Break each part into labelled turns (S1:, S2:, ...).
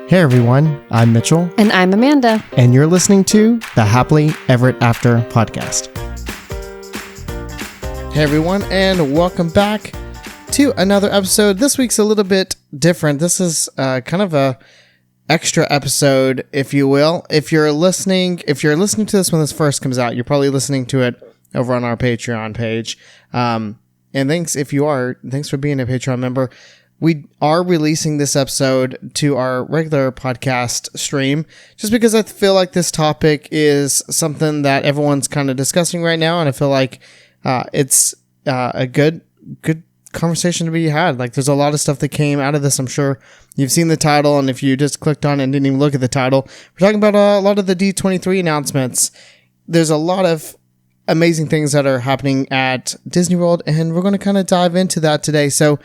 S1: Hey everyone, I'm Mitchell.
S2: And I'm Amanda.
S1: And you're listening to the Happily Ever After podcast. Hey everyone, and welcome back to another episode. This week's a little bit different. This is kind of a extra episode, if you will. If you're listening to this when this first comes out, you're probably listening to it over on our Patreon page. And thanks for being a Patreon member. We are releasing this episode to our regular podcast stream just because I feel like this topic is something that everyone's kind of discussing right now, and I feel like it's a good conversation to be had. Like, there's a lot of stuff that came out of this. I'm sure you've seen the title, and if you just clicked on it and didn't even look at the title, we're talking about a lot of the D23 announcements. There's a lot of amazing things that are happening at Disney World, and we're going to kind of dive into that today. So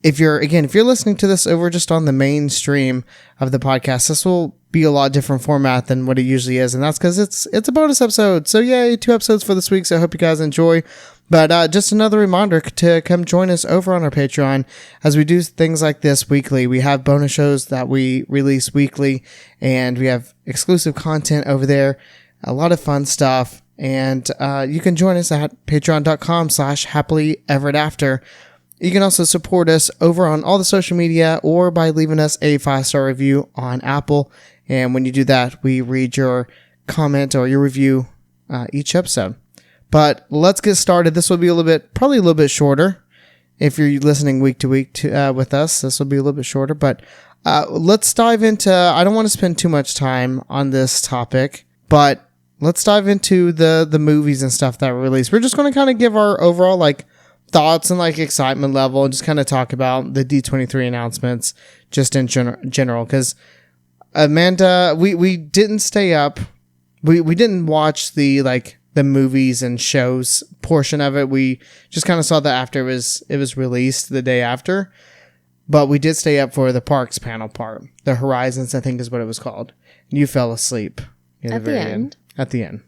S1: if you're listening to this over just on the main stream of the podcast, this will be a lot different format than what it usually is. And that's because it's a bonus episode. So yay, 2 episodes for this week. So I hope you guys enjoy. But just another reminder to come join us over on our Patreon as we do things like this weekly. We have bonus shows that we release weekly, and we have exclusive content over there. A lot of fun stuff. And you can join us at patreon.com/happilyeverafter. You can also support us over on all the social media or by leaving us a 5-star review on Apple. And when you do that, we read your comment or your review each episode. But let's get started. This will be probably a little bit shorter. If you're listening week to week with us, this will be a little bit shorter. But let's dive into, I don't want to spend too much time on this topic, but let's dive into the movies and stuff that were released. We're just going to kind of give our overall thoughts and excitement level, and just kind of talk about the D23 announcements just in general. Because Amanda, we didn't stay up. We didn't watch the movies and shows portion of it. We just kind of saw that after it was released the day after. But we did stay up for the parks panel part. The Horizons, I think is what it was called. You fell asleep
S2: at the end.
S1: At the end.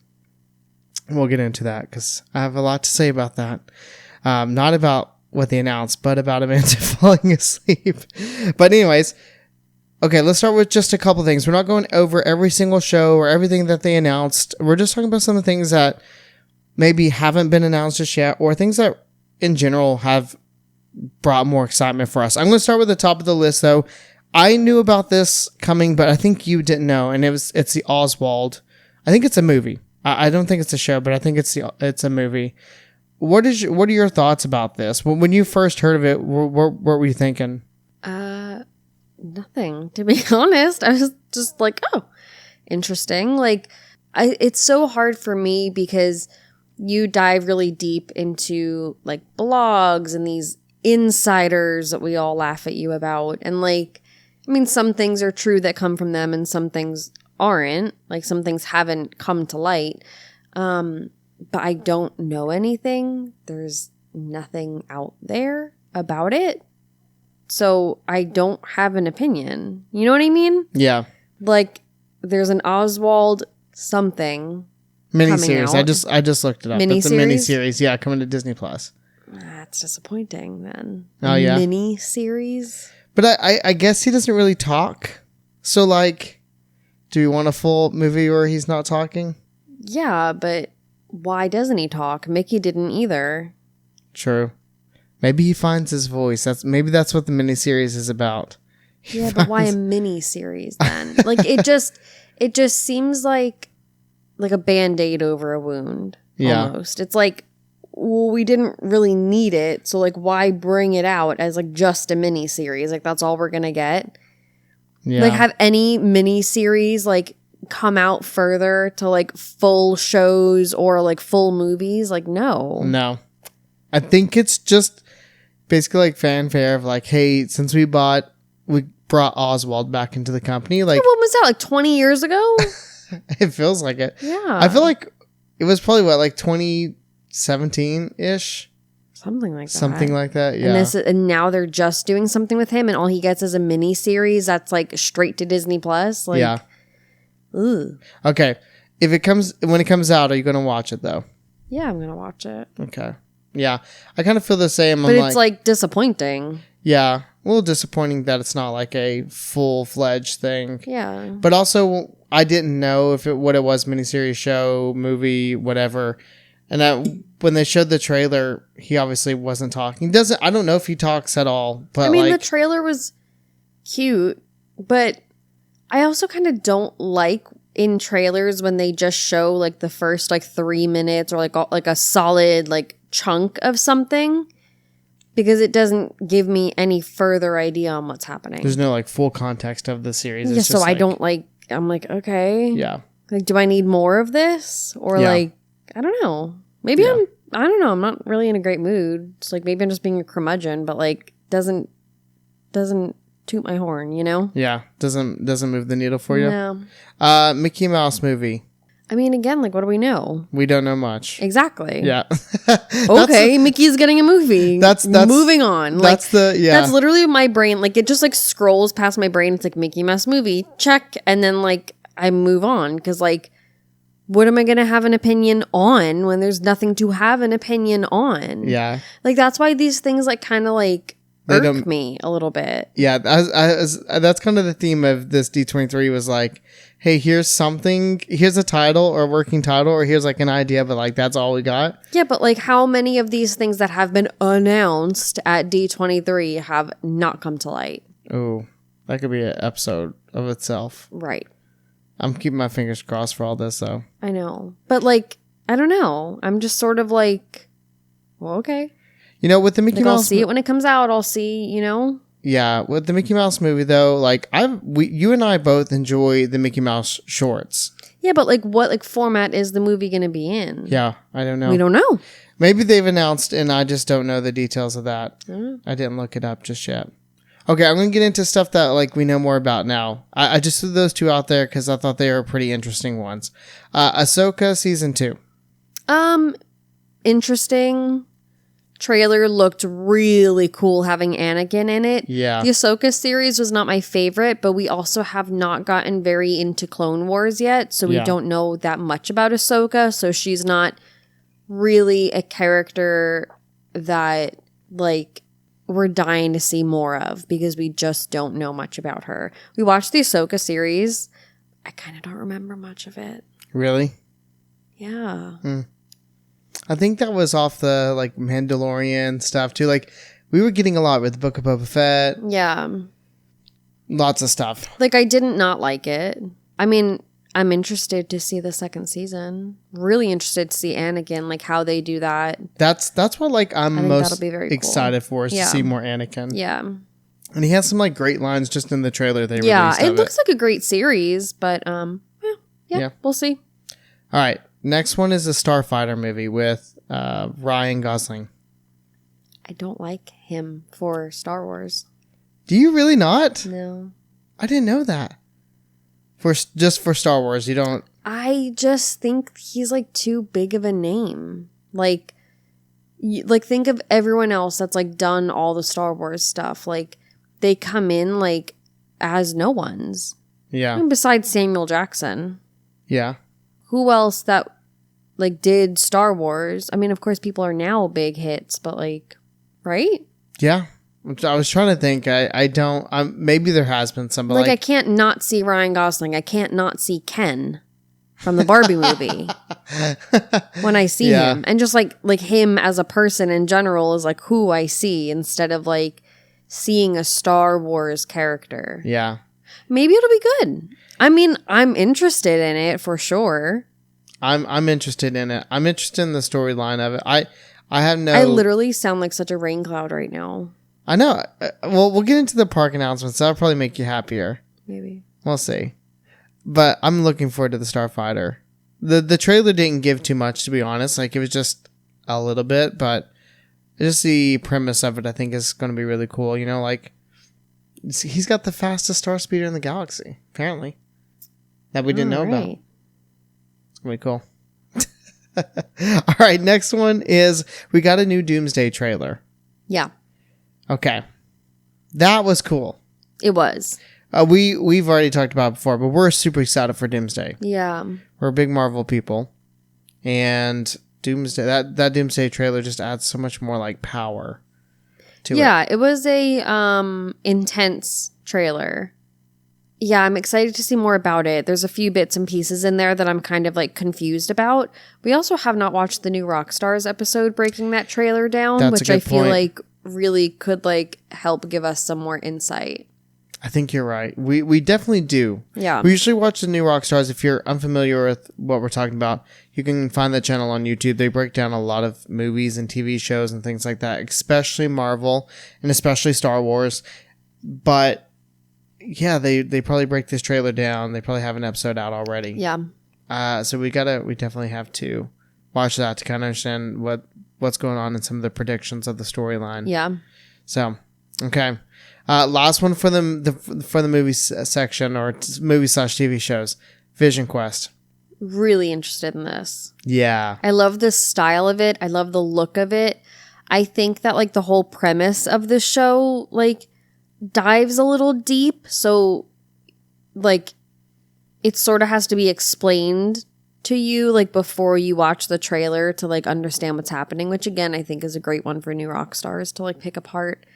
S1: We'll get into that because I have a lot to say about that. Not about what they announced, but about Amanda falling asleep. But anyways, okay, let's start with just a couple things. We're not going over every single show or everything that they announced. We're just talking about some of the things that maybe haven't been announced just yet, or things that in general have brought more excitement for us. I'm going to start with the top of the list, though. I knew about this coming, but I think you didn't know, and it's the Oswald. I think it's a movie. I don't think it's a show, but I think it's a movie. What are your thoughts about this? When you first heard of it, what were you thinking?
S2: Nothing, to be honest. I was just like, oh, interesting. It's so hard for me because you dive really deep into blogs and these insiders that we all laugh at you about. And some things are true that come from them and some things aren't. Some things haven't come to light. But I don't know anything. There's nothing out there about it. So I don't have an opinion. You know what I mean?
S1: Yeah.
S2: There's an Oswald something
S1: miniseries. I just looked it up.
S2: Miniseries?
S1: It's a miniseries. Yeah, coming to Disney Plus.
S2: That's disappointing then.
S1: Oh, yeah.
S2: Miniseries?
S1: But I guess he doesn't really talk. So do you want a full movie where he's not talking?
S2: Yeah, but why doesn't he talk? Mickey didn't either.
S1: True. Maybe he finds his voice. That's what the miniseries is about.
S2: Yeah, but why a miniseries then? It just seems like a Band-Aid over a wound.
S1: Yeah.
S2: Almost. It's well, we didn't really need it, so why bring it out as just a miniseries? That's all we're gonna get.
S1: Yeah.
S2: Have any miniseries come out further to full shows or full movies? No.
S1: I think it's just basically fanfare of hey, since we brought Oswald back into the company.
S2: When was that? 20 years ago?
S1: It feels like it.
S2: Yeah.
S1: I feel like it was probably 2017-ish?
S2: Something like that.
S1: Something like that, yeah.
S2: And now they're just doing something with him, and all he gets is a mini series that's straight to Disney Plus.
S1: Yeah.
S2: Ooh.
S1: Okay. When it comes out, are you gonna watch it though?
S2: Yeah, I'm gonna watch it.
S1: Okay. Yeah, I kind of feel the same.
S2: But it's disappointing.
S1: Yeah. little disappointing that it's not like a full-fledged thing.
S2: Yeah.
S1: But also, I didn't know what it was, miniseries, show, movie, whatever. And when they showed the trailer, he obviously wasn't talking. I don't know if he talks at all. But
S2: the trailer was cute, but I also kind of don't like in trailers when they just show like the first like 3 minutes or like a solid like chunk of something, because it doesn't give me any further idea on what's happening.
S1: There's no like full context of the series.
S2: Yeah, so I don't like. I'm like, okay,
S1: yeah.
S2: Like, do I need more of this, or like, I don't know. Maybe I don't know. I'm not really in a great mood. It's like maybe I'm just being a curmudgeon, but like doesn't toot my horn, you know?
S1: Yeah, doesn't move the needle for you.
S2: No.
S1: Mickey Mouse movie.
S2: I mean, again, like, what do we know?
S1: We don't know much.
S2: Exactly.
S1: Yeah.
S2: Okay, Mickey's getting a movie. That's moving on.
S1: That's
S2: That's literally my brain. Like, it just like scrolls past my brain. It's like Mickey Mouse movie, check, and then like I move on because like, what am I gonna have an opinion on when there's nothing to have an opinion on?
S1: Yeah.
S2: Like that's why these things like kind of like irk me a little bit.
S1: Yeah, that's kind of the theme of this D23 was like, hey, here's a title or a working title, or here's like an idea, but like that's all we got.
S2: Yeah, but like how many of these things that have been announced at D23 have not come to light?
S1: Oh, that could be an episode of itself.
S2: Right.
S1: I'm keeping my fingers crossed for all this though.
S2: I know. But like, I don't know. I'm just sort of like, well, okay.
S1: You know, with the Mickey Mouse,
S2: I'll see it when it comes out. I'll see, you know.
S1: Yeah, with the Mickey Mouse movie though, like you and I both enjoy the Mickey Mouse shorts.
S2: Yeah, but like what like format is the movie going to be in?
S1: Yeah, I don't know.
S2: We don't know.
S1: Maybe they've announced and I just don't know the details of that. I didn't look it up just yet. Okay, I'm going to get into stuff that like we know more about now. I just threw those two out there because I thought they were pretty interesting ones. Ahsoka season 2.
S2: Interesting. Trailer looked really cool having Anakin in it.
S1: Yeah.
S2: The Ahsoka series was not my favorite, but we also have not gotten very into Clone Wars yet, so we don't know that much about Ahsoka, so she's not really a character that like we're dying to see more of because we just don't know much about her. We watched the Ahsoka series. I kind of don't remember much of it.
S1: Really?
S2: Yeah.
S1: I think that was off the like Mandalorian stuff too. Like we were getting a lot with the Book of Boba Fett.
S2: Yeah.
S1: Lots of stuff.
S2: Like I didn't not like it. I mean, I'm interested to see the second season. Really interested to see Anakin, like how they do that.
S1: That's what like I'm most excited
S2: cool.
S1: for is to see more Anakin.
S2: Yeah.
S1: And he has some like great lines just in the trailer they released.
S2: Yeah, it looks like a great series, but yeah, we'll see.
S1: All right. Next one is a Starfighter movie with Ryan Gosling.
S2: I don't like him for Star Wars.
S1: Do you really not?
S2: No.
S1: I didn't know that. For Star Wars, you don't...
S2: I just think he's like too big of a name. Like think of everyone else that's like done all the Star Wars stuff. Like they come in like as no ones.
S1: Yeah.
S2: I mean, besides Samuel Jackson.
S1: Yeah.
S2: Who else that like did Star Wars? I mean, of course, people are now big hits, but like, right?
S1: Yeah. I was trying to think. I don't. Maybe there has been some. But
S2: like I can't not see Ryan Gosling. I can't not see Ken from the Barbie movie when I see him, and just like him as a person in general is like who I see instead of like seeing a Star Wars character.
S1: Yeah.
S2: Maybe it'll be good. I mean, I'm interested in it for sure.
S1: I'm interested in it. I'm interested in the storyline of it. I have no...
S2: I literally sound like such a rain cloud right now.
S1: I know. Well, we'll get into the park announcements. That'll probably make you happier.
S2: Maybe.
S1: We'll see. But I'm looking forward to the Starfighter. The trailer didn't give too much, to be honest. Like, it was just a little bit, but just the premise of it, I think, is going to be really cool. You know, like, he's got the fastest star speeder in the galaxy, apparently. That we didn't know about. It's going to be cool. All right, next one is we got a new Doomsday trailer.
S2: Yeah.
S1: Okay. That was cool.
S2: It was.
S1: We've already talked about it before, but we're super excited for Doomsday.
S2: Yeah.
S1: We're big Marvel people. And Doomsday, that Doomsday trailer just adds so much more like power to it.
S2: Yeah, it was a intense trailer. Yeah, I'm excited to see more about it. There's a few bits and pieces in there that I'm kind of like confused about. We also have not watched the new Rockstars episode breaking that trailer down,
S1: That's
S2: which
S1: a
S2: I
S1: good
S2: feel
S1: point.
S2: like really could like help give us some more insight.
S1: I think you're right. We definitely do.
S2: Yeah.
S1: We usually watch the new Rockstars. If you're unfamiliar with what we're talking about, you can find that channel on YouTube. They break down a lot of movies and TV shows and things like that, especially Marvel and especially Star Wars. But yeah, they probably break this trailer down. They probably have an episode out already.
S2: Yeah.
S1: So we definitely have to watch that to kind of understand what's going on in some of the predictions of the storyline.
S2: Yeah.
S1: So, okay. Last one for the movie section or movie/TV shows. Vision Quest.
S2: Really interested in this.
S1: Yeah.
S2: I love the style of it. I love the look of it. I think that like the whole premise of the show like dives a little deep. So like it sort of has to be explained to you like before you watch the trailer to like understand what's happening, which again I think is a great one for new rock stars to like pick apart.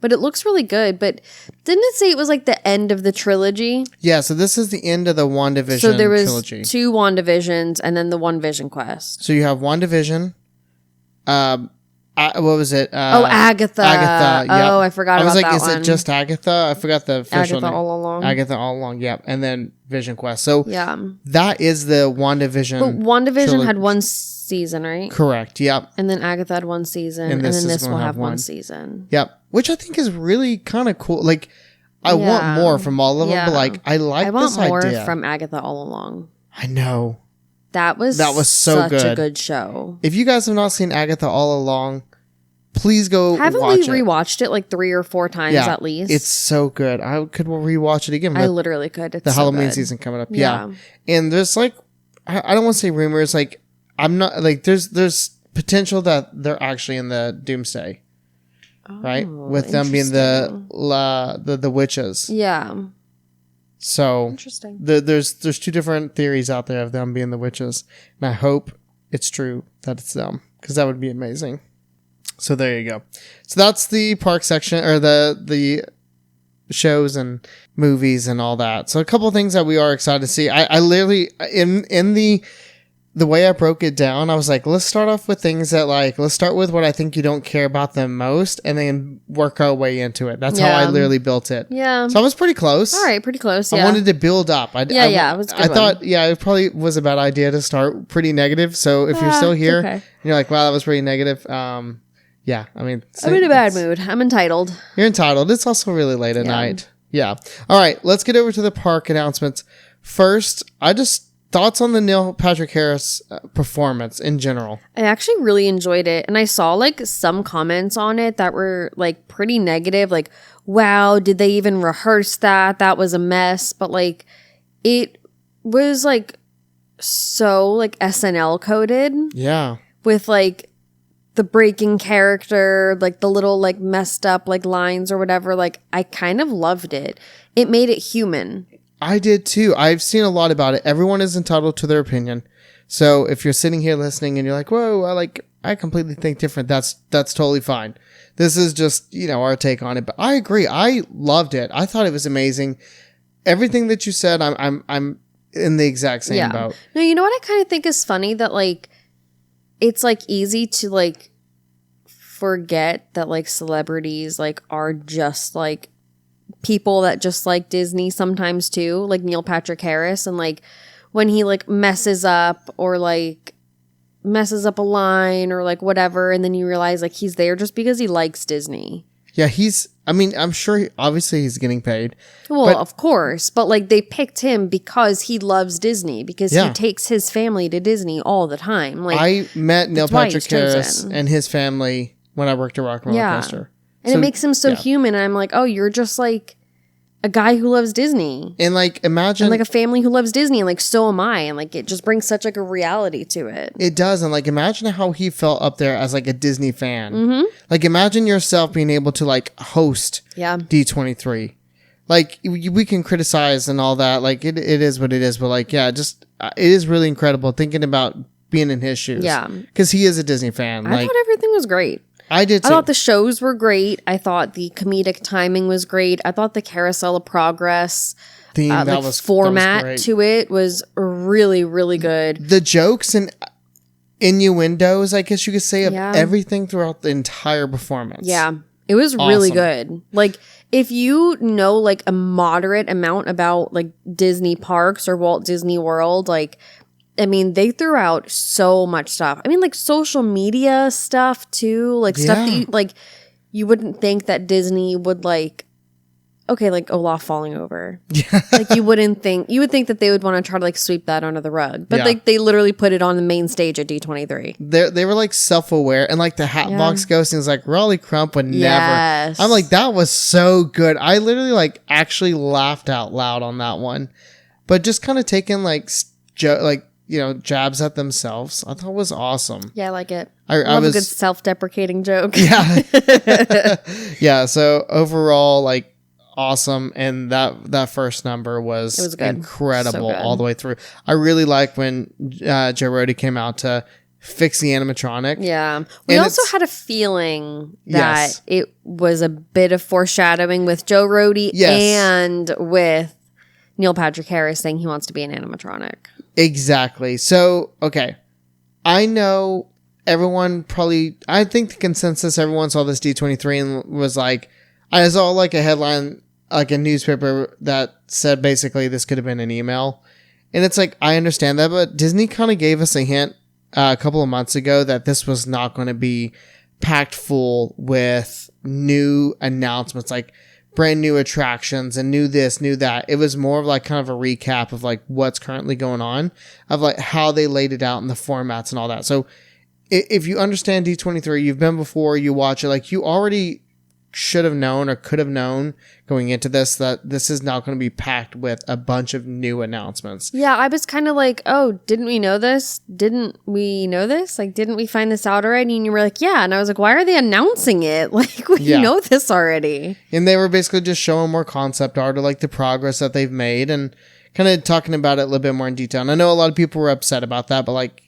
S2: But it looks really good. But didn't it say it was like the end of the trilogy?
S1: Yeah, so this is the end of the WandaVision
S2: So there was
S1: trilogy.
S2: 2 WandaVisions and then the one Vision Quest.
S1: So you have WandaVision. What was it?
S2: Agatha.
S1: Agatha. Yep.
S2: Oh, I forgot
S1: I was
S2: about
S1: like,
S2: that
S1: is
S2: one.
S1: it just Agatha? I forgot the official
S2: Agatha
S1: name.
S2: All Along.
S1: Agatha All Along. Yep. And then Vision Quest. So
S2: Yeah.
S1: that is the WandaVision.
S2: But WandaVision had 1 season, right?
S1: Correct. Yep.
S2: And then Agatha had 1 season.
S1: And
S2: And,
S1: this
S2: then
S1: is
S2: this
S1: gonna
S2: will
S1: have
S2: have 1
S1: one.
S2: season.
S1: Yep. Which I think is really kind of cool. Like, I want
S2: Yeah.
S1: more from all of them, but
S2: Yeah.
S1: like, I like
S2: I want
S1: this
S2: more
S1: idea.
S2: from Agatha All Along.
S1: I know.
S2: That was
S1: so
S2: such a
S1: good.
S2: good show.
S1: If you guys have not seen Agatha All Along, please go
S2: Haven't
S1: watch
S2: we
S1: it.
S2: rewatched it like 3 or 4 times
S1: Yeah,
S2: at least?
S1: It's so good. I could rewatch it again.
S2: I
S1: But
S2: literally could. It's
S1: the
S2: so
S1: Halloween
S2: good.
S1: season coming up. Yeah. And there's like, I don't want to say rumors. Like, I'm not like, there's potential that they're actually in the Doomsday, right?
S2: Oh,
S1: With them being the
S2: interesting.
S1: witches.
S2: Yeah.
S1: So
S2: Interesting.
S1: there's 2 different theories out there of them being the witches, and I hope it's true that it's them because that would be amazing. So there you go. So that's the park section or the shows and movies and all that. So a couple of things that we are excited to see. I literally in the way I broke it down, I was like, let's start off with things that like, let's start with what I think you don't care about the most and then work our way into it. That's how I literally built it.
S2: Yeah.
S1: So I was pretty close.
S2: All right. Pretty close. Yeah.
S1: I wanted to build up.
S2: It was a good
S1: I
S2: one.
S1: thought, it probably was a bad idea to start pretty negative. So if you're still
S2: it's
S1: here,
S2: okay.
S1: and you're like, wow, that was pretty negative. Yeah, I mean,
S2: I'm in a bad mood. I'm entitled.
S1: You're entitled. It's also really late at night. Yeah. All right, let's get over to the park announcements. First, thoughts on the Neil Patrick Harris performance in general.
S2: I actually really enjoyed it. And I saw like some comments on it that were like pretty negative. Like, wow, did they even rehearse that? That was a mess. But like, it was like so like SNL coded
S1: Yeah.
S2: with like the breaking character, like the little like messed up like lines or whatever. Like, I kind of loved it. It made it human.
S1: I did too. I've seen a lot about it. Everyone is entitled to their opinion. So if you're sitting here listening and you're like, whoa, I completely think different, that's totally fine. This is just, our take on it. But I agree. I loved it. I thought it was amazing. Everything that you said, I'm in the exact same boat.
S2: No, you know what I kind of think is funny that like it's like easy to like forget that like celebrities like are just like people that just like Disney sometimes too, like Neil Patrick Harris, and like when he like messes up or like messes up a line or like whatever, and then you realize like he's there just because he likes Disney.
S1: Yeah, I'm sure obviously he's getting paid.
S2: Well, of course, but like they picked him because he loves Disney, because he takes his family to Disney all the time. Like,
S1: I met Neil
S2: why
S1: Patrick
S2: he's
S1: Harris
S2: chosen.
S1: and his family when I worked at Rock and Roller Coaster.
S2: And it makes him so human. And I'm like, oh, you're just like a guy who loves Disney.
S1: And like, imagine.
S2: And like a family who loves Disney. And like, so am I. And like, it just brings such like a reality to it.
S1: It does. And like, imagine how he felt up there as like a Disney fan. Mm-hmm. Like, imagine yourself being able to like host D23. Like, we can criticize and all that. Like, it is what it is. But like, it is really incredible thinking about being in his shoes.
S2: Yeah.
S1: Because he is a Disney fan.
S2: I thought everything was great.
S1: I did too.
S2: I thought the shows were great. I thought the comedic timing was great. I thought the Carousel of Progress format to it was really, really good.
S1: The jokes and innuendos, I guess you could say, of everything throughout the entire performance.
S2: Yeah. It was really good. Like, if you know, like, a moderate amount about, like, Disney parks or Walt Disney World, like, I mean, they threw out so much stuff. I mean, like, social media stuff, too. Like, stuff that you wouldn't think that Disney would, like, okay, like Olaf falling over. Yeah. Like, you would think that they would want to try to, like, sweep that under the rug. But, like, they literally put it on the main stage at D23.
S1: They were, like, self-aware. And, like, the Hatbox Ghost is like, Raleigh Crump would never. I'm like, that was so good. I literally, like, actually laughed out loud on that one. But just kind of taking, like, jabs at themselves, I thought was awesome.
S2: Yeah, I like it. I love a good self-deprecating joke.
S1: Yeah. Yeah, so overall, like, awesome, and that first number was incredible all the way through. I really like when Joe Rohde came out to fix the animatronic.
S2: Yeah, we also had a feeling that it was a bit of foreshadowing with Joe Rohde and with Neil Patrick Harris saying he wants to be an animatronic. Exactly.
S1: So okay, I know everyone probably. I think the consensus, everyone saw this D23 and was like, I saw like a headline, like a newspaper that said basically this could have been an email. And it's like, I understand that, but Disney kind of gave us a hint a couple of months ago that this was not going to be packed full with new announcements, like brand new attractions and new this, new that. It was more of like kind of a recap of like what's currently going on, of like how they laid it out in the formats and all that. So if you understand D23, you've been before, you watch it, like you already should have known or could have known going into this that this is now going to be packed with a bunch of new announcements.
S2: Yeah, I was kind of like, oh, didn't we know this? Didn't we know this? Like, didn't we find this out already? And you were like, yeah. And I was like, why are they announcing it? Like, we know this already.
S1: And they were basically just showing more concept art of like the progress that they've made and kind of talking about it a little bit more in detail. And I know a lot of people were upset about that, but like,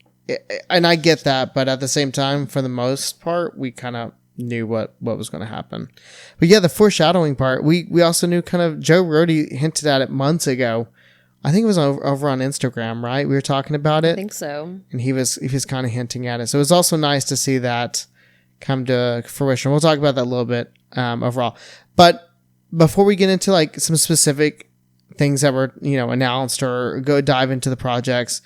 S1: and I get that, but at the same time, for the most part, we kind of knew what was going to happen. But yeah, the foreshadowing part, we also knew kind of, Joe Rohde hinted at it months ago. I think it was over on Instagram, right? We were talking about it. I
S2: think so.
S1: And he was kind of hinting at it. So it was also nice to see that come to fruition. We'll talk about that a little bit overall. But before we get into like some specific things that were, announced or go dive into the projects,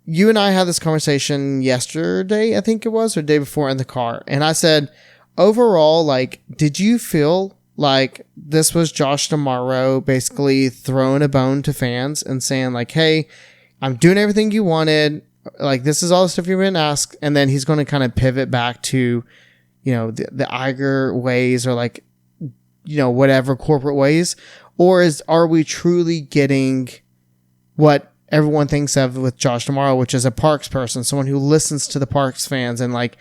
S1: you and I had this conversation yesterday, I think it was, or the day before in the car. And I said, overall, like, did you feel like this was Josh D'Amaro basically throwing a bone to fans and saying like, hey, I'm doing everything you wanted. Like, this is all the stuff you've been asked. And then he's going to kind of pivot back to, the Iger ways or like, whatever corporate ways. Or are we truly getting what everyone thinks of with Josh D'Amaro, which is a parks person, someone who listens to the parks fans and like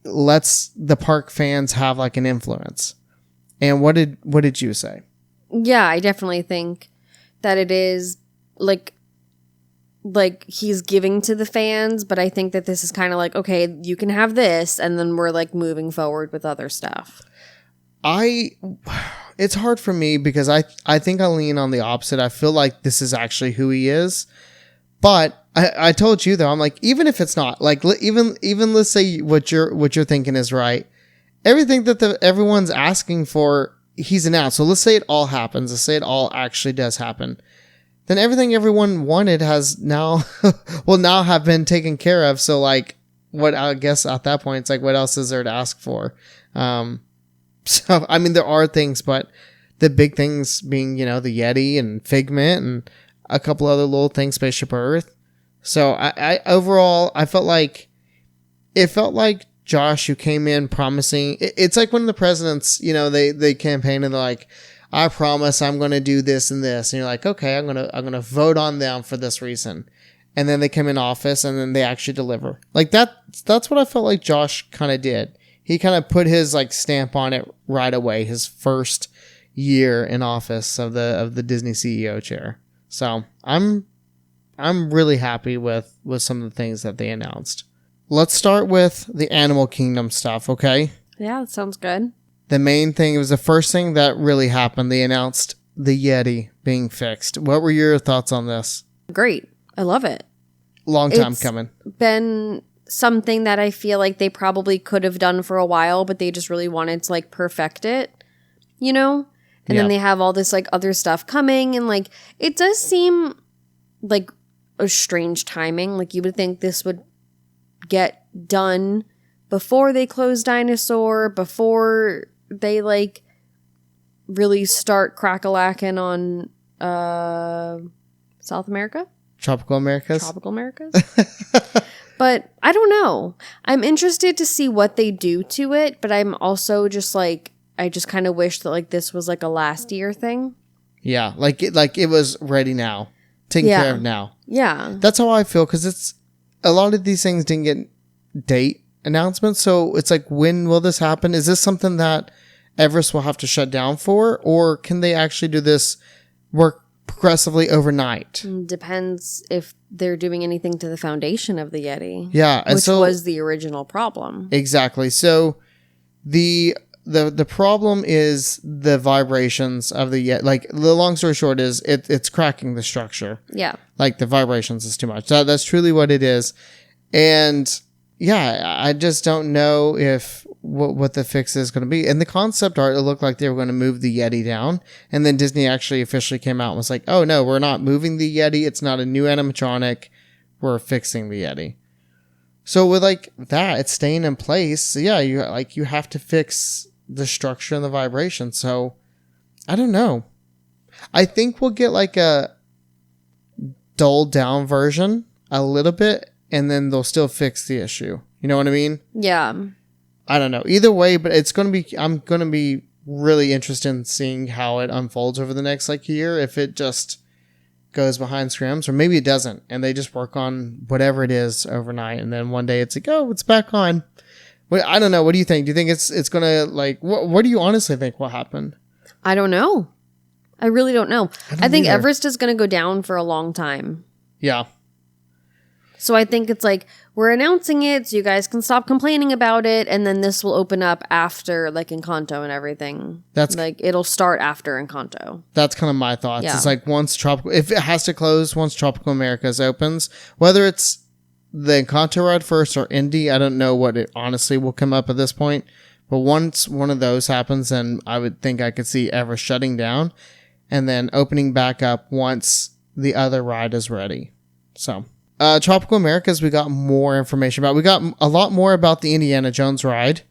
S1: lets the park fans have like an influence? And what did you say?
S2: Yeah, I definitely think that it is like he's giving to the fans, but I think that this is kind of like, okay, you can have this, and then we're like moving forward with other stuff. It's hard for me because I think I lean on the opposite. I feel like this is actually who he is. But I told you though, I'm like, even if it's not, like, even let's say what you're thinking is right, everything that everyone's asking for, he's announced. So let's say it all happens. Let's say it all actually does happen. Then everything everyone wanted has now will now have been taken care of. So like, what, I guess at that point, it's like, what else is there to ask for? So, I mean, there are things, but the big things being, the Yeti and Figment and a couple other little things, Spaceship Earth. So I overall, it felt like Josh, who came in promising, it's like when the presidents, they campaign and they're like, I promise I'm going to do this and this. And you're like, okay, I'm going to vote on them for this reason. And then they come in office and then they actually deliver. Like that's what I felt like Josh kind of did. He kind of put his like stamp on it right away, his first year in office of the Disney CEO chair. So I'm really happy with some of the things that they announced. Let's start with the Animal Kingdom stuff, okay? Yeah, that sounds good.
S1: The main thing, it was the first thing that really happened. They announced the Yeti being fixed. What were your thoughts on this?
S2: Great. I love it.
S1: Long time coming.
S2: Been something that I feel like they probably could have done for a while, but they just really wanted to like perfect it, you know? And then they have all this like other stuff coming, and like it does seem like a strange timing. Like you would think this would get done before they close Dinosaur, before they like really start crack-a-lacking on South America?
S1: Tropical Americas?
S2: Tropical Americas? But I don't know. I'm interested to see what they do to it, but I'm also just like, I just kind of wish that like this was like a last year thing.
S1: Yeah, like it was ready now. Taken care of now.
S2: Yeah.
S1: That's how I feel, because it's a lot of these things didn't get date announcements, so it's like, when will this happen? Is this something that Everest will have to shut down for, or can they actually do this work progressively overnight?
S2: Depends if they're doing anything to the foundation of the Yeti.
S1: Yeah,
S2: which was the original problem.
S1: Exactly. So the problem is the vibrations of the Yeti. Like, the long story short is it's cracking the structure.
S2: Yeah.
S1: Like, the vibrations is too much. That's truly what it is. And yeah, I just don't know if what the fix is going to be. In the concept art, it looked like they were going to move the Yeti down, and then Disney actually officially came out and was like, "Oh no, we're not moving the Yeti. It's not a new animatronic. We're fixing the Yeti." So with like that, it's staying in place. So yeah, you have to fix the structure and the vibration. So I don't know. I think we'll get like a dulled down version a little bit, and then they'll still fix the issue. You know what I mean?
S2: Yeah.
S1: I don't know. Either way, but I'm going to be really interested in seeing how it unfolds over the next like year. If it just goes behind scrims, or maybe it doesn't, and they just work on whatever it is overnight, and then one day it's like, oh, it's back on. I don't know. What do you think? Do you think it's going to like, what do you honestly think will happen?
S2: I don't know. I really don't know. I think
S1: either.
S2: Everest is going to go down for a long time.
S1: Yeah.
S2: So I think it's like, we're announcing it so you guys can stop complaining about it, and then this will open up after like Encanto and everything. That's like, it'll start after Encanto. That's
S1: kind of my thoughts. Yeah. It's like, if it has to close once Tropical Americas opens, whether it's the Encanto ride first or Indy, I don't know what it honestly will come up at this point. But once one of those happens, then I would think I could see Everest shutting down and then opening back up once the other ride is ready. So Tropical Americas, we got more information about. We got a lot more about the Indiana Jones ride.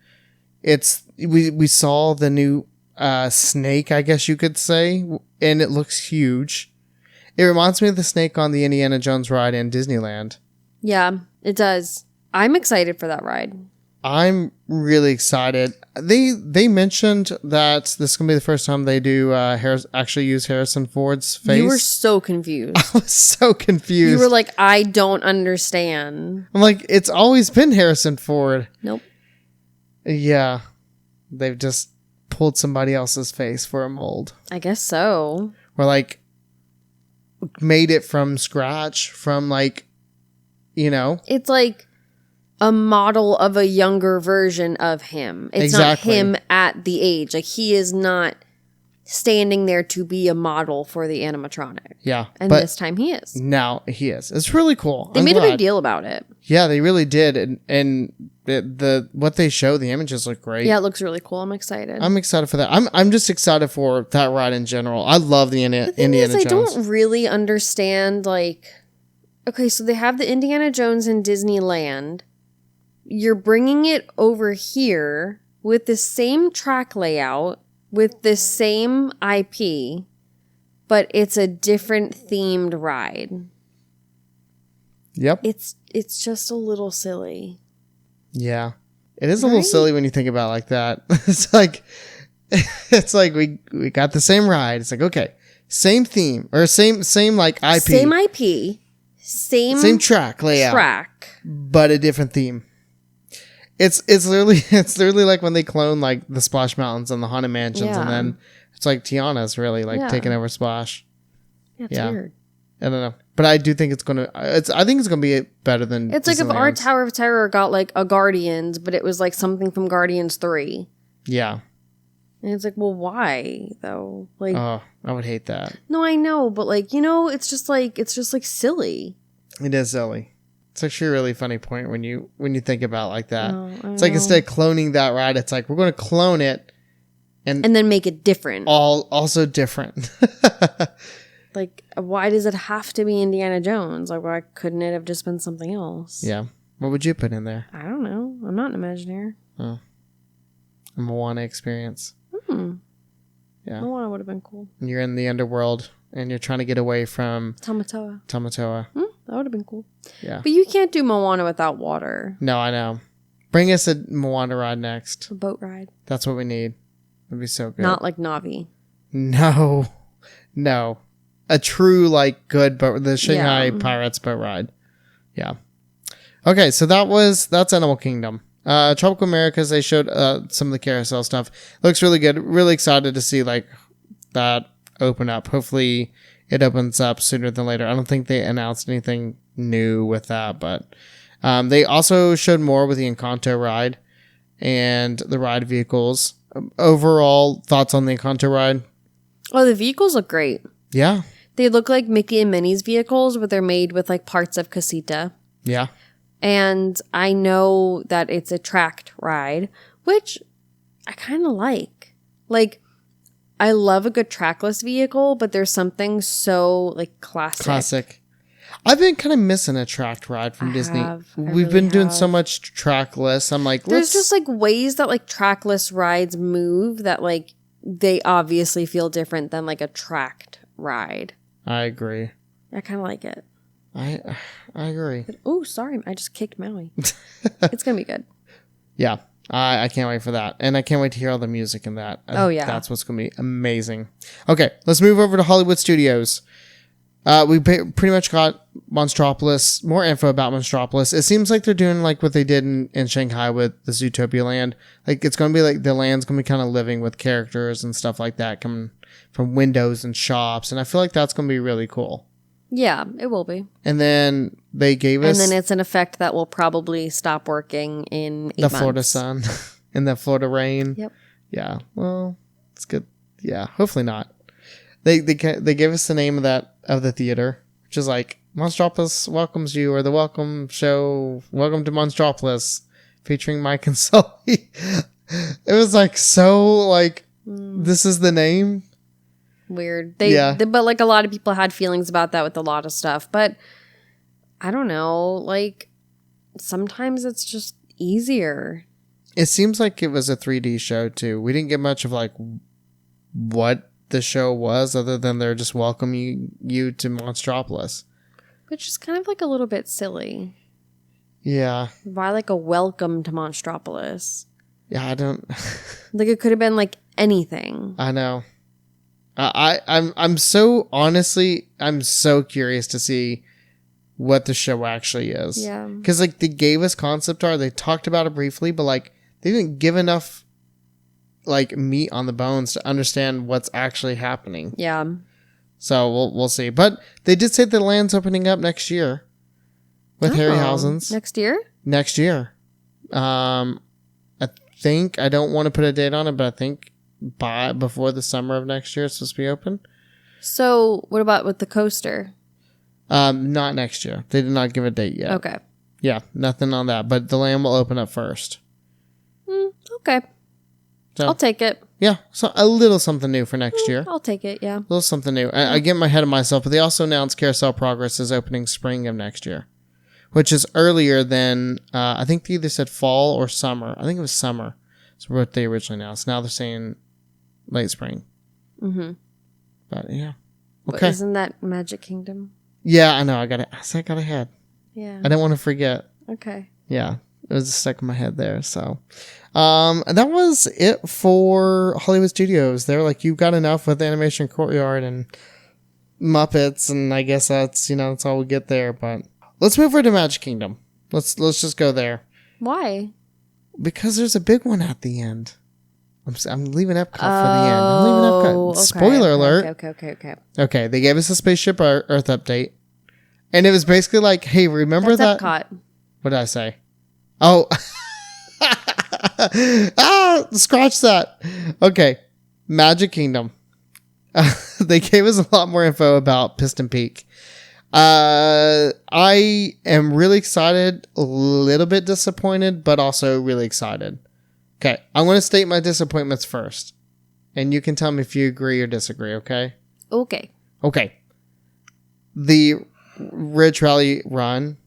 S1: We saw the new snake, I guess you could say, and it looks huge. It reminds me of the snake on the Indiana Jones ride in Disneyland.
S2: Yeah, it does. I'm excited for that ride.
S1: I'm really excited. They mentioned that this is going to be the first time they do actually use Harrison Ford's face.
S2: You were so confused.
S1: I was so confused.
S2: You were like, I don't understand.
S1: I'm like, it's always been Harrison Ford.
S2: Nope.
S1: Yeah. They've just pulled somebody else's face for a mold.
S2: I guess so.
S1: Or like made it from scratch from like, you know.
S2: It's like a model of a younger version of him. It's
S1: exactly.
S2: Not him at the age. Like, he is not standing there to be a model for the animatronic.
S1: Yeah.
S2: And this time he is.
S1: Now he is. It's really cool.
S2: They made a big deal about it.
S1: Yeah, they really did. And what they show, the images look great.
S2: Yeah, it looks really cool. I'm excited.
S1: I'm excited for that. I'm just excited for that ride in general. I love the Indiana Jones.
S2: I don't really understand, like, okay, so they have the Indiana Jones in Disneyland. You're bringing it over here with the same track layout, with the same IP, but it's a different themed ride.
S1: Yep.
S2: It's just a little silly.
S1: Yeah. It is a little silly when you think about it like that. It's like we got the same ride. It's like, okay, same theme or same like IP.
S2: Same IP. Same
S1: track layout. But a different theme. It's literally like when they clone like the Splash Mountains and the Haunted Mansions, and then it's like Tiana's really like taking over Splash.
S2: Yeah, it's weird.
S1: I don't know. But I do think I think it's gonna be better than
S2: It's like if our
S1: Disneyland's.
S2: Tower of Terror got like a Guardians, but it was like something from Guardians 3.
S1: Yeah.
S2: And it's like, well, why though? Like,
S1: Oh, I would hate that.
S2: no, I know, but like, you know, it's just like silly.
S1: It is silly. It's actually a really funny point when you think about it like that.
S2: Oh,
S1: It's like instead of cloning that ride, it's like we're going to clone it
S2: and then make it different.
S1: also different.
S2: Like, why does it have to be Indiana Jones? Like, why couldn't it have just been something else?
S1: Yeah. What would you put in there?
S2: I don't know. I'm not an Imagineer.
S1: Oh. A Moana experience. Yeah.
S2: Moana would have been cool.
S1: You're in the underworld and you're trying to get away from
S2: Tamatoa.
S1: That
S2: That would have been cool.
S1: Yeah.
S2: But you can't do Moana without water.
S1: No, I know. Bring us a Moana ride next.
S2: A boat ride.
S1: That's what we need. It'd be so good.
S2: Not like Navi.
S1: No. A true, like, good boat. The Shanghai Pirates boat ride. Yeah. Okay, so that's Animal Kingdom. Tropical Americas, they showed some of the carousel stuff. Looks really good. Really excited to see, like, that open up. Hopefully it opens up sooner than later. I don't think they announced anything new with that, but they also showed more with the Encanto ride and the ride vehicles. Overall, thoughts on the Encanto ride?
S2: Oh, the vehicles look great.
S1: Yeah.
S2: They look like Mickey and Minnie's vehicles, but they're made with like parts of Casita.
S1: Yeah.
S2: And I know that it's a tracked ride, which I kind of like. Like, I love a good trackless vehicle, but there's something so like classic.
S1: I've been kind of missing a tracked ride from Disney. We've been doing so much trackless. I'm like,
S2: there's just like ways that like trackless rides move that like they obviously feel different than like a tracked ride.
S1: I agree.
S2: I kind of like it.
S1: I agree.
S2: Oh, sorry. I just kicked Maui. It's going to be good.
S1: Yeah. I can't wait for that. And I can't wait to hear all the music in that.
S2: Yeah.
S1: That's what's going to be amazing. Okay, let's move over to Hollywood Studios. We pretty much got Monstropolis, more info about Monstropolis. It seems like they're doing like what they did in Shanghai with the Zootopia land. Like it's going to be like the land's going to be kind of living with characters and stuff like that coming from windows and shops. And I feel like that's going to be really cool.
S2: Yeah, it will be.
S1: And then they gave us...
S2: And then it's an effect that will probably stop working in 8 months.
S1: The Florida sun and the Florida rain.
S2: Yep.
S1: Yeah, well, it's good. Yeah, hopefully not. They gave us the name of the theater, which is like Monstropolis welcomes you, or the welcome show, welcome to Monstropolis, featuring Mike and Sully. It was like so like this is the name.
S2: Weird. But like a lot of people had feelings about that with a lot of stuff, but I don't know. Like sometimes it's just easier.
S1: It seems like it was a 3D show too. We didn't get much of like what the show was, other than they're just welcoming you to Monstropolis,
S2: which is kind of like a little bit silly.
S1: Yeah.
S2: Why like a welcome to Monstropolis?
S1: Yeah, I don't.
S2: Like it could have been like anything.
S1: I know. I'm so honestly, I'm so curious to see what the show actually is.
S2: Yeah.
S1: Because like they gave us concept art, they talked about it briefly, but like they didn't give enough like meat on the bones to understand what's actually happening.
S2: Yeah.
S1: So we'll see. But they did say the land's opening up next year with Harryhausen's.
S2: Next year?
S1: Next year. I think, I don't want to put a date on it, but I think before the summer of next year it's supposed to be open.
S2: So what about with the coaster?
S1: Not next year. They did not give a date yet.
S2: Okay.
S1: Yeah, nothing on that. But the land will open up first.
S2: Okay.
S1: So,
S2: I'll take it.
S1: Yeah, so a little something new for next year.
S2: I'll take it, yeah.
S1: A little something new. I get my head of myself, but they also announced Carousel Progress is opening spring of next year, which is earlier than, I think they either said fall or summer. I think it was summer. That's what they originally announced. Now they're saying late spring. Mm-hmm. But yeah. Okay.
S2: But isn't that Magic Kingdom?
S1: Yeah, I know. I got ahead.
S2: Yeah.
S1: I didn't want to forget.
S2: Okay.
S1: Yeah. It was stuck in my head there. So, that was it for Hollywood Studios. They're like, you've got enough with Animation Courtyard and Muppets, and I guess that's all we get there. But let's move over to Magic Kingdom. Let's just go there.
S2: Why?
S1: Because there's a big one at the end. I'm leaving Epcot for the end. I'm leaving Epcot.
S2: Okay,
S1: Spoiler alert.
S2: Okay.
S1: Okay, they gave us a Spaceship Earth update. And it was basically like, hey, remember
S2: That's
S1: that?
S2: Epcot.
S1: What did I say? Oh. Scratch that. Okay. Magic Kingdom. They gave us a lot more info about Piston Peak. I am really excited, a little bit disappointed, but also really excited. Okay. I'm going to state my disappointments first. And you can tell me if you agree or disagree, okay?
S2: Okay.
S1: Okay. The Ridge Rally Run,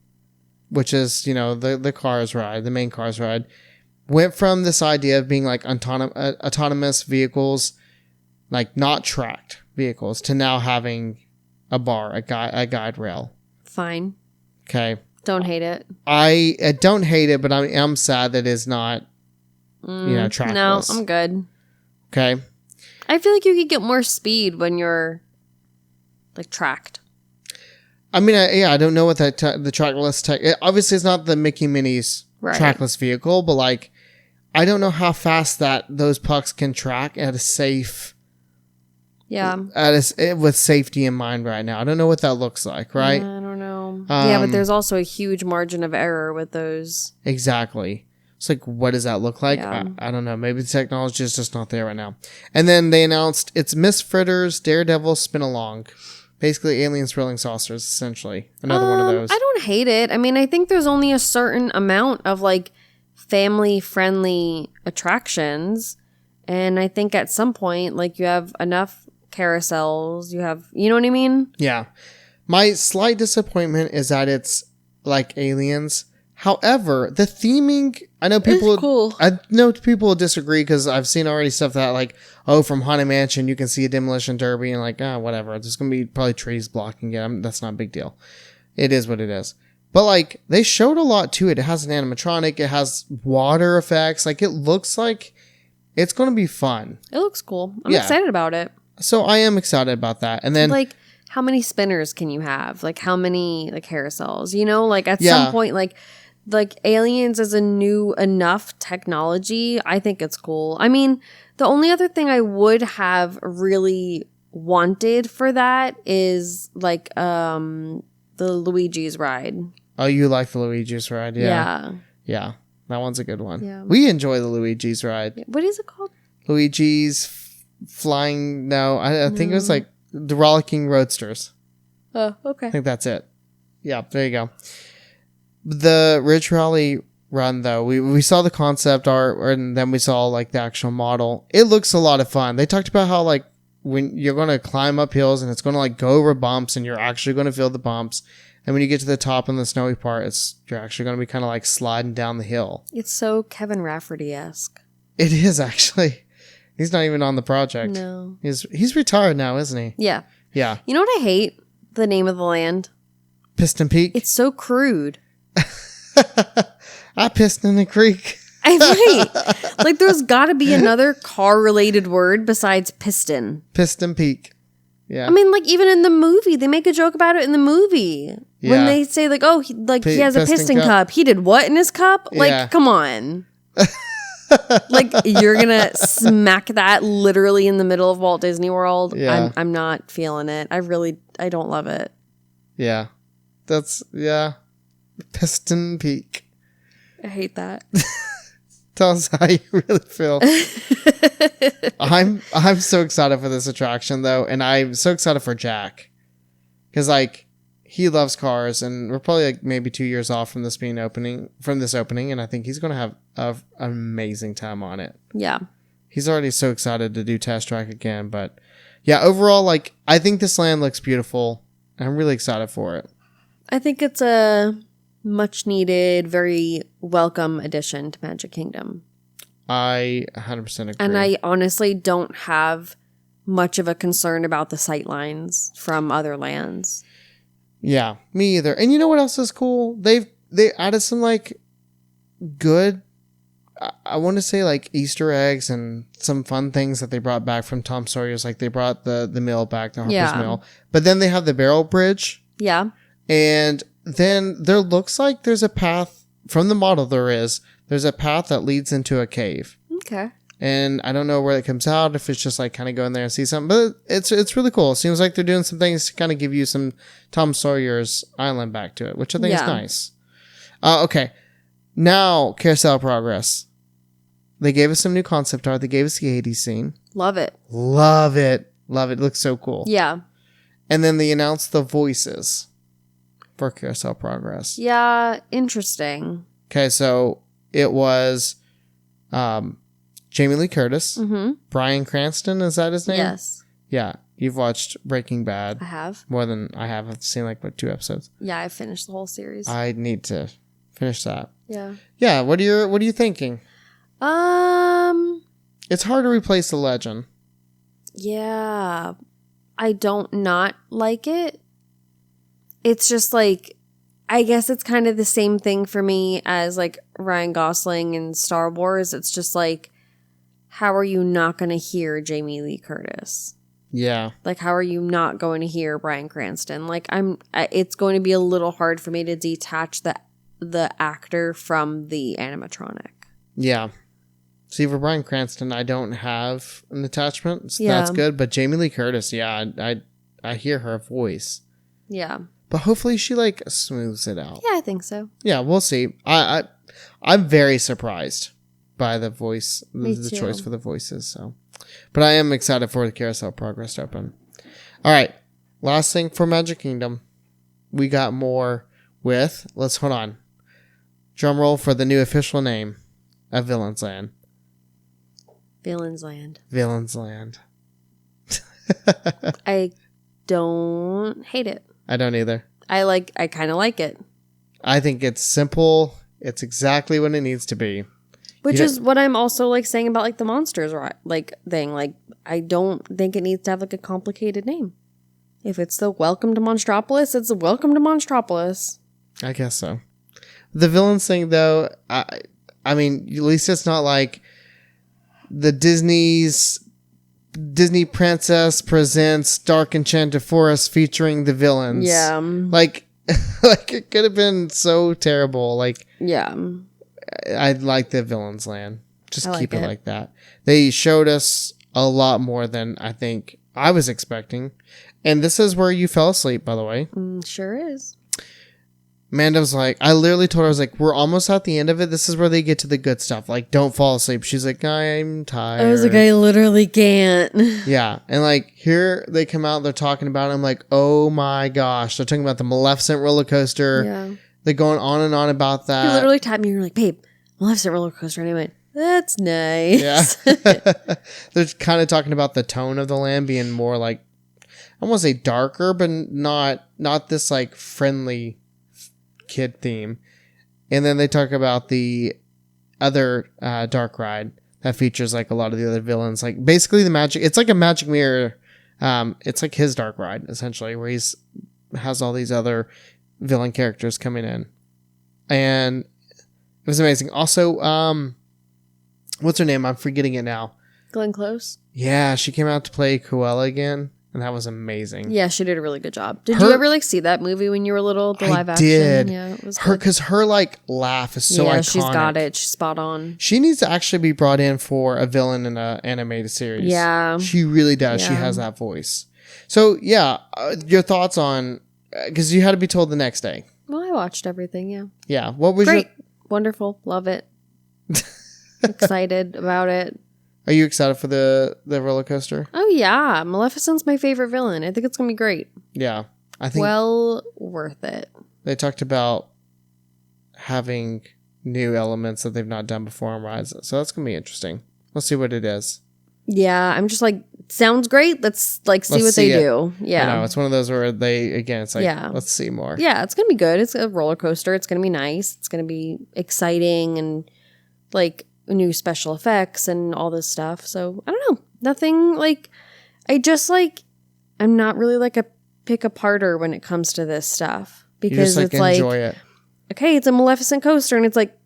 S1: which is, the Cars ride, the main Cars ride, went from this idea of being like autonomous vehicles, like not tracked vehicles, to now having a bar, a guide rail.
S2: Fine.
S1: Okay.
S2: Don't hate it.
S1: I don't hate it, but I'm sad that it's not, trackless.
S2: No, I'm good.
S1: Okay.
S2: I feel like you could get more speed when you're like tracked.
S1: I mean, I don't know what the trackless tech. Obviously, it's not the Mickey Minnie's trackless vehicle, but like, I don't know how fast those pucks can track at a safe.
S2: Yeah.
S1: With safety in mind right now. I don't know what that looks like, right?
S2: I don't know. Yeah, but there's also a huge margin of error with those.
S1: Exactly. It's like, what does that look like?
S2: Yeah.
S1: I don't know. Maybe the technology is just not there right now. And then they announced it's Miss Fritter's Daredevil Spin Along. Basically, aliens rolling saucers, essentially. Another one of those.
S2: I don't hate it. I mean, I think there's only a certain amount of like family-friendly attractions. And I think at some point, like, you have enough carousels. You know what I mean?
S1: Yeah. My slight disappointment is that it's like aliens. However, the theming, I know people,
S2: cool.
S1: I know people disagree because I've seen already stuff that like, from Haunted Mansion, you can see a demolition derby and like, whatever. There's going to be probably trees blocking it. That's not a big deal. It is what it is. But like, they showed a lot to it. It has an animatronic. It has water effects. Like, it looks like it's going to be fun.
S2: It looks cool. I'm excited about it.
S1: So I am excited about that. And then
S2: like, how many spinners can you have? Like, how many like carousels? Like at some point, like aliens is a new enough technology. I think it's cool. I mean, the only other thing I would have really wanted for that is like the Luigi's ride.
S1: Oh, you like the Luigi's ride?
S2: Yeah.
S1: Yeah. That one's a good one.
S2: Yeah.
S1: We enjoy the Luigi's ride.
S2: What is it called?
S1: Luigi's Flying. No, I think it was like the Rollicking Roadsters.
S2: Oh, okay.
S1: I think that's it. Yeah, there you go. The Ridge Rally Run, though, we saw the concept art and then we saw like the actual model. It looks a lot of fun. They talked about how like when you're going to climb up hills and it's going to like go over bumps and you're actually going to feel the bumps. And when you get to the top and the snowy part, you're actually going to be kind of like sliding down the hill.
S2: It's so Kevin Rafferty-esque.
S1: It is actually. He's not even on the project.
S2: No.
S1: He's retired now, isn't he?
S2: Yeah.
S1: Yeah.
S2: You know what I hate? The name of the land.
S1: Piston Peak.
S2: It's so crude.
S1: I pissed in the creek.
S2: Like, there's got to be another car-related word besides piston.
S1: Piston Peak. Yeah.
S2: I mean, like, even in the movie, they make a joke about it in the movie. Yeah. When they say, like, oh, he has a piston cup. He did what in his cup? Like, come on. Like, you're going to smack that literally in the middle of Walt Disney World?
S1: Yeah.
S2: I'm not feeling it. I don't love it.
S1: Yeah. Piston Peak.
S2: I hate that.
S1: Tell us how you really feel. I'm so excited for this attraction though, and I'm so excited for Jack because like he loves cars, and we're probably like maybe 2 years off from this opening, and I think he's gonna have an amazing time on it.
S2: Yeah,
S1: he's already so excited to do Test Track again, but yeah, overall, like I think this land looks beautiful, and I'm really excited for it.
S2: I think it's a much needed, very welcome addition to Magic Kingdom.
S1: I 100% agree.
S2: And I honestly don't have much of a concern about the sightlines from other lands.
S1: Yeah, me either. And you know what else is cool? They added some like good, I want to say like Easter eggs and some fun things that they brought back from Tom Sawyer's. Like they brought the mill back, the Harper's Mill. But then they have the barrel bridge.
S2: Yeah.
S1: And then there looks like there's a path from the model. There's a path that leads into a cave.
S2: Okay.
S1: And I don't know where it comes out, if it's just like kind of go in there and see something, but it's really cool. It seems like they're doing some things to kind of give you some Tom Sawyer's Island back to it, which I think is nice. Okay. Now, Carousel Progress. They gave us some new concept art. They gave us the 80s scene.
S2: Love it.
S1: Love it. Love it. It looks so cool.
S2: Yeah.
S1: And then they announced the voices for Carousel Progress.
S2: Yeah. Interesting.
S1: Okay, so it was Jamie Lee Curtis, Bryan Cranston, is that his name?
S2: Yes.
S1: Yeah, you've watched Breaking Bad.
S2: I have.
S1: More than I have. I've seen like, 2 episodes?
S2: Yeah, I finished the whole series.
S1: I need to finish that.
S2: Yeah.
S1: Yeah, what are you thinking? It's hard to replace the legend.
S2: Yeah. I don't not like it. It's just like, I guess it's kind of the same thing for me as like Ryan Gosling in Star Wars. It's just like, how are you not going to hear Jamie Lee Curtis?
S1: Yeah.
S2: Like, how are you not going to hear Bryan Cranston? Like, it's going to be a little hard for me to detach the actor from the animatronic.
S1: Yeah. See, for Bryan Cranston, I don't have an attachment, so that's good. But Jamie Lee Curtis, yeah, I hear her voice.
S2: Yeah.
S1: But hopefully she like smooths it out.
S2: Yeah, I think so.
S1: Yeah, we'll see. I'm very surprised by the voice, the choice for the voices. So, but I am excited for the Carousel Progress to open. All right, last thing for Magic Kingdom, we got more with. Let's hold on. Drum roll for the new official name of Villain's Land.
S2: Villain's Land.
S1: Villain's Land.
S2: I don't hate it.
S1: I don't either.
S2: I kind of like it.
S1: I think it's simple. It's exactly what it needs to be.
S2: Which is what I'm also like saying about like the monsters like thing. Like, I don't think it needs to have like a complicated name. If it's the Welcome to Monstropolis, it's the Welcome to Monstropolis. I
S1: guess so. The villains thing, though, I mean, at least it's not like the Disney Princess presents Dark Enchanted Forest featuring the villains.
S2: Yeah.
S1: Like it could have been so terrible. Like,
S2: yeah.
S1: I'd like the Villains Land. Just keep it like that. They showed us a lot more than I think I was expecting. And this is where you fell asleep, by the way.
S2: Sure is.
S1: Amanda was like, I literally told her, I was like, we're almost at the end of it. This is where they get to the good stuff. Like, don't fall asleep. She's like, I'm tired.
S2: I was like, I literally can't.
S1: Yeah. And like, here they come out, they're talking about it. I'm like, oh my gosh. They're talking about the Maleficent roller coaster.
S2: Yeah.
S1: They're going on and on about that.
S2: You literally tapped me. You're like, babe, Maleficent roller coaster. And I went, that's nice.
S1: Yeah. They're kind of talking about the tone of the land being more like, I want to say darker, but not this like friendly kid theme. And then they talk about the other dark ride that features like a lot of the other villains, like basically the magic, it's like a magic mirror. It's like his dark ride essentially, where has all these other villain characters coming in, and it was amazing. Also, what's her name? I'm forgetting it now.
S2: Glenn Close.
S1: Yeah, she came out to play Cruella again. And that was amazing.
S2: Yeah, she did a really good job. Did you ever like see that movie when you were little? The live action?
S1: Did.
S2: Yeah, it was
S1: because her like laugh is so iconic.
S2: Yeah, she's got it. She's spot on.
S1: She needs to actually be brought in for a villain in an animated series.
S2: Yeah.
S1: She really does. Yeah. She has that voice. So yeah, your thoughts on, because you had to be told the next day.
S2: Well, I watched everything, yeah.
S1: Yeah. What was
S2: Great. Wonderful. Love it. Excited about it.
S1: Are you excited for the roller coaster?
S2: Oh, yeah. Maleficent's my favorite villain. I think it's going to be great.
S1: Yeah. I think
S2: well worth it.
S1: They talked about having new elements that they've not done before on rides. So that's going to be interesting. We'll see what it is.
S2: Yeah. I'm just like, sounds great. Let's like see what they do. Yeah.
S1: I know. It's one of those where it's like, let's see more.
S2: Yeah. It's going to be good. It's a roller coaster. It's going to be nice. It's going to be exciting and like new special effects and all this stuff. So I don't know. Nothing like, I'm not really like a pick-aparter when it comes to this stuff, because it's like, enjoy it. Okay, it's a Maleficent coaster and it's like,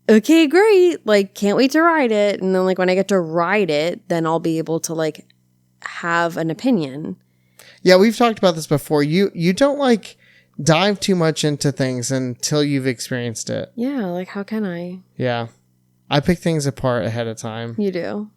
S2: okay, great. Like, can't wait to ride it. And then like when I get to ride it, then I'll be able to like have an opinion.
S1: Yeah, we've talked about this before. You don't like dive too much into things until you've experienced it.
S2: Yeah, like how can I?
S1: Yeah. I pick things apart ahead of time.
S2: You do?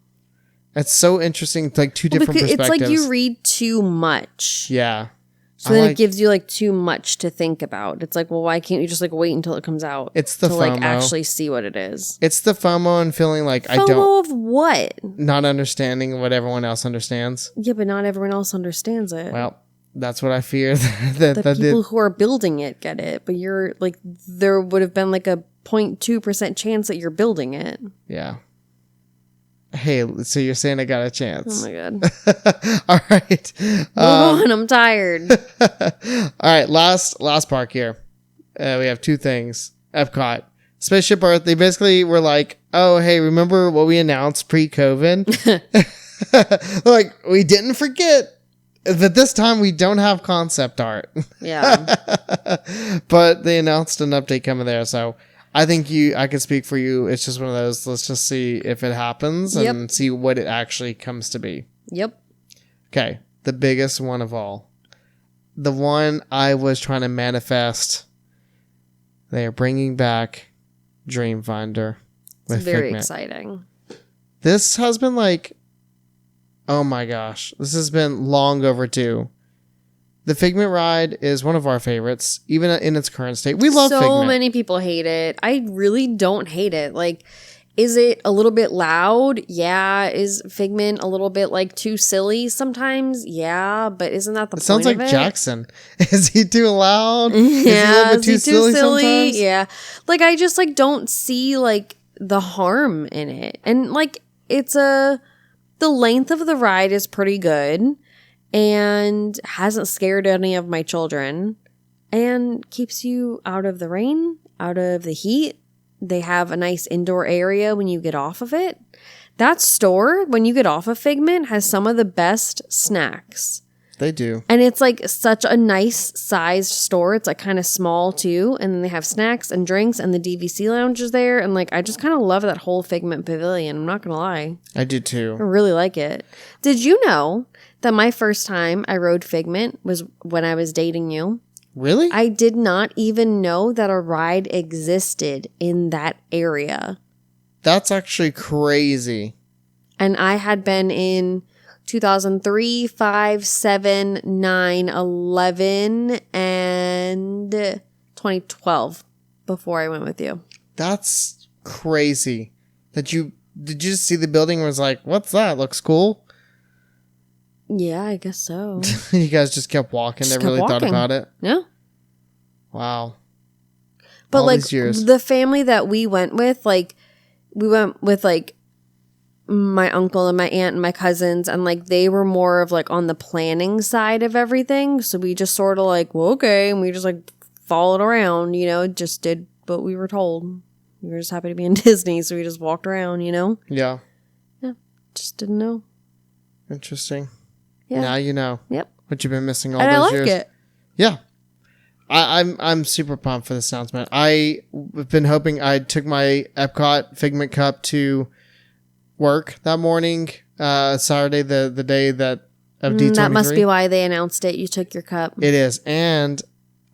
S1: It's so interesting, like two different perspectives.
S2: It's like you read too much.
S1: Yeah.
S2: So then it gives you like too much to think about. It's like, well, why can't you just like wait until it comes out?
S1: It's the
S2: to
S1: FOMO.
S2: Like actually see what it is.
S1: It's the FOMO and feeling like
S2: FOMO of what?
S1: Not understanding what everyone else understands.
S2: Yeah, but not everyone else understands it.
S1: Well, that's what I fear.
S2: The people who are building it get it, but you're like, there would have been like a 0.2% chance that you're building it.
S1: Yeah. Hey, so you're saying I got a chance?
S2: Oh my god!
S1: All right,
S2: move on. I'm tired.
S1: All right, last park here. We have two things. Epcot, Spaceship Earth. They basically were like, "Oh, hey, remember what we announced pre-COVID? Like, we didn't forget, but this time we don't have concept art."
S2: Yeah.
S1: But they announced an update coming there, so. I think I could speak for you. It's just one of those, let's just see if it happens and see what it actually comes to be.
S2: Yep.
S1: Okay. The biggest one of all. The one I was trying to manifest. They are bringing back Dreamfinder.
S2: It's very exciting.
S1: This has been like, oh my gosh. This has been long overdue. The Figment ride is one of our favorites, even in its current state. We love Figment.
S2: So many people hate it. I really don't hate it. Like, is it a little bit loud? Yeah. Is Figment a little bit like too silly sometimes? Yeah. But isn't that the point of it?
S1: Sounds like Jackson. Is he too loud?
S2: Yeah.
S1: Is he a little bit too silly sometimes?
S2: Yeah. Like, I just like don't see like the harm in it. And like, the length of the ride is pretty good. And hasn't scared any of my children and keeps you out of the rain, out of the heat. They have a nice indoor area when you get off of it. That store, when you get off of Figment, has some of the best snacks.
S1: They do.
S2: And it's like such a nice sized store. It's like kind of small too. And then they have snacks and drinks and the DVC lounge is there. And like, I just kind of love that whole Figment pavilion. I'm not going to lie.
S1: I do too.
S2: I really like it. Did you know that my first time I rode Figment was when I was dating you?
S1: Really?
S2: I did not even know that a ride existed in that area.
S1: That's actually crazy.
S2: And I had been in 2003, 5, 7, 9, 11, and 2012 before I went with you.
S1: That's crazy. Did you just see the building and was like, what's that? Looks cool?
S2: Yeah, I guess so.
S1: You guys just kept walking, never really thought about it?
S2: No.
S1: Wow.
S2: But
S1: all
S2: like
S1: these years.
S2: The family that we went with, like we went with like my uncle and my aunt and my cousins, and like they were more of like on the planning side of everything. So we just sort of like, well, okay, and we just like followed around, just did what we were told. We were just happy to be in Disney, so we just walked around,
S1: Yeah.
S2: Yeah, just didn't know.
S1: Interesting.
S2: Yeah.
S1: Now you know.
S2: Yep.
S1: What you've been missing all
S2: and
S1: those
S2: I
S1: years.
S2: like it.
S1: Yeah. I'm super pumped for this announcement. I've been hoping. I took my Epcot Figment Cup to work that morning, Saturday, the day of D23.
S2: That must be why they announced it. You took your cup.
S1: It is. And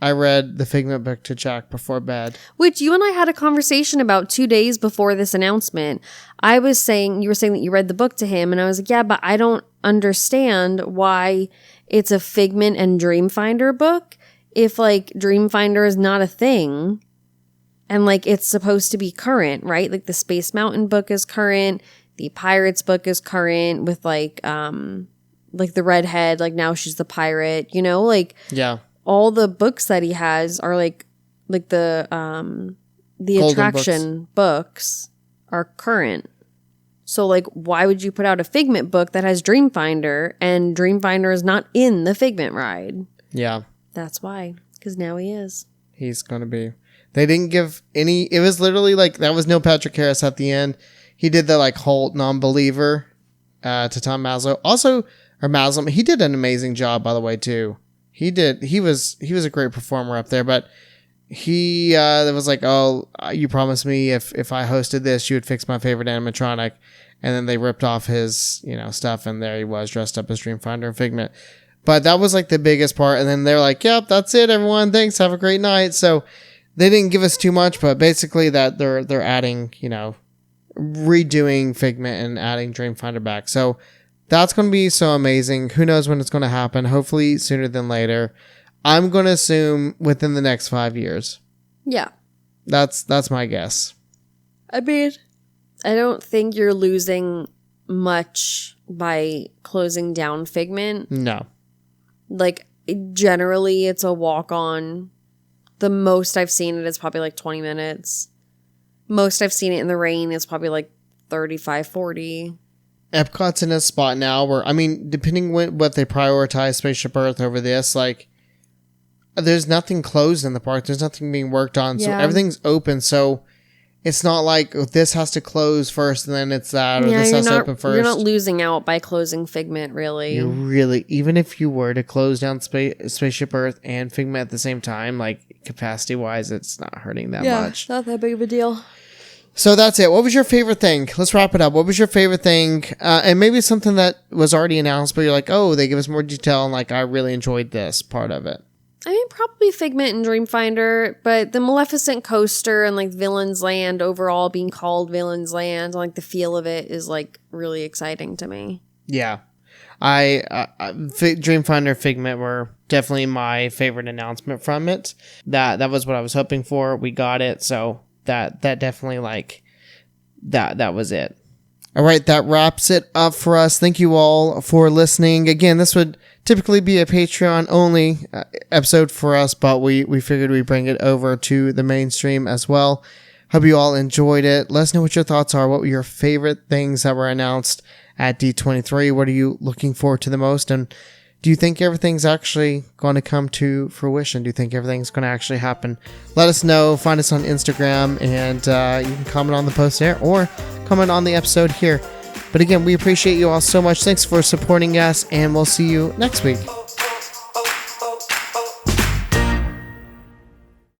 S1: I read the Figment book to Jack before bed.
S2: Which you and I had a conversation about 2 days before this announcement. You were saying that you read the book to him, and I was like, yeah, but I don't understand why it's a Figment and Dreamfinder book if like Dreamfinder is not a thing and like it's supposed to be current, right? Like the Space Mountain book is current, the Pirates book is current with like the redhead, like now she's the pirate, like
S1: Yeah.
S2: all the books that he has are like the
S1: Golden
S2: attraction books are current. So like why would you put out a Figment book that has Dreamfinder and Dreamfinder is not in the Figment ride?
S1: Yeah.
S2: That's why, because now he is.
S1: He's going to be. They didn't give any. It was literally like, that was Neil Patrick Harris at the end. He did the like Holt non-believer to Tom Maslow. Also, or Maslow, he did an amazing job, by the way, too. He was a great performer up there, but he was like, oh, you promised me if I hosted this, you would fix my favorite animatronic. And then they ripped off his, stuff, and there he was dressed up as Dreamfinder and Figment. But that was like the biggest part. And then they're like, yep, that's it, everyone. Thanks. Have a great night. So they didn't give us too much, but basically that they're adding, redoing Figment and adding Dreamfinder back. So that's going to be so amazing. Who knows when it's going to happen? Hopefully sooner than later. I'm going to assume within the next 5 years.
S2: Yeah.
S1: That's my guess.
S2: I mean, I don't think you're losing much by closing down Figment.
S1: No.
S2: Like, generally, it's a walk-on. The most I've seen it is probably like 20 minutes. Most I've seen it in the rain is probably like 35, 40.
S1: Epcot's in a spot now where, I mean, depending what they prioritize Spaceship Earth over this, like, there's nothing closed in the park. There's nothing being worked on. So everything's open. So it's not like this has to close first and then it's that, or this has to open first.
S2: You're not losing out by closing Figment, really.
S1: You really, even if you were to close down Spaceship Earth and Figment at the same time, like capacity-wise, it's not hurting that much.
S2: Not that big of a deal.
S1: So that's it. What was your favorite thing? Let's wrap it up. What was your favorite thing? And maybe something that was already announced, but you're like, oh, they give us more detail, and like, I really enjoyed this part of it.
S2: I mean, probably Figment and Dreamfinder, but the Maleficent coaster and like Villain's Land overall being called Villain's Land, like the feel of it is like really exciting to me.
S1: Yeah. Dreamfinder, Figment were definitely my favorite announcement from it. That was what I was hoping for. We got it. So that definitely like that was it. All right, that wraps it up for us. Thank you all for listening. Again, this would typically be a Patreon only episode for us, but we figured we'd bring it over to the mainstream as well. Hope you all enjoyed it. Let us know what your thoughts are. What were your favorite things that were announced at D23? What are you looking forward to the most? And do you think everything's actually going to come to fruition? Do you think everything's going to actually happen? Let us know. Find us on Instagram, and you can comment on the post there or comment on the episode here. But again, we appreciate you all so much. Thanks for supporting us, and we'll see you next week.